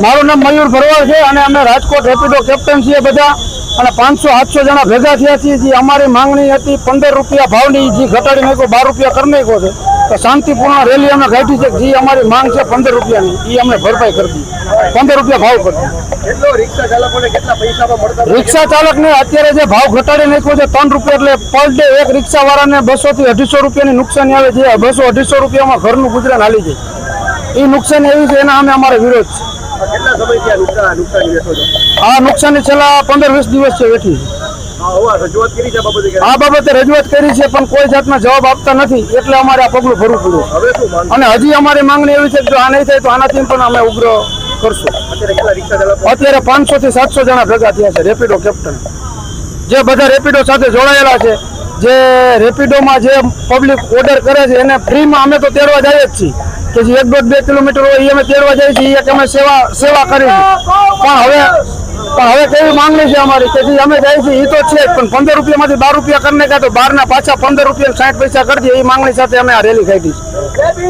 મારું નામ મયુર ભરવાડ છે અને અમે રાજકોટ રેપિડો કેપ્ટન છીએ બધા અને 500-700 જણા ભેગા થયા છીએ. જે અમારી માંગણી હતી 15 રૂપિયા ભાવની, જે ઘટાડી નાખ્યો 12 રૂપિયા કરી નાખ્યો છે. તો શાંતિપૂર્ણ રેલી અમે કાઢી છે. જે અમારી માંગ છે 15 રૂપિયાની, એ અમે ભરપાઈ કરી દીધી. 15 રૂપિયા ભાવ કરી દીધો. રિક્ષા ચાલકને અત્યારે જે ભાવ ઘટાડી નાખ્યો છે 3 રૂપિયા, એટલે પર ડે એક રિક્ષા વાળાને 200 થી 250 રૂપિયાની નુકસાની આવે છે. 200-250 રૂપિયામાં ઘરનું ગુજરાન હાલી જાય. એ નુકસાન એવી છે, એના અમે અમારો વિરોધ છે. આ નુકસાની છેલ્લા 15-20 દિવસ છે વેઠી છે. આ બાબતે રજૂઆત કરી છે પણ કોઈ જાતના જવાબ આપતા નથી, એટલે અમારે આ પગલું ભરવું પડ્યું. અને હજી અમારી માંગણી એવી છે કે જો આ નહીં થાય તો આનાથી પણ અમે ઉગ્ર કરશું. અત્યારે 500 થી 700 જણા ભેગા થયા છે રેપિડો કેપ્ટન, જે બધા રેપિડો સાથે જોડાયેલા છે. જે રેપિડોમાં જે પબ્લિક ઓર્ડર કરે છે એને ફ્રીમાં અમે તો તેડવા જઈએ જ છીએ, કે જે 1-2 કિલોમીટર હોય એ અમે તેડવા જઈએ છીએ. એક અમે સેવા કરી છે. પણ હવે કેવી માંગણી છે અમારી કે જે અમે જઈએ છીએ એ તો છે જ, પણ 15 રૂપિયામાંથી 12 રૂપિયા કરીને કાં તો 12 ના પાછા 15 રૂપિયા 60 પૈસા કરી દે, એ માંગણી સાથે અમે આ રેલી કાઢી છે.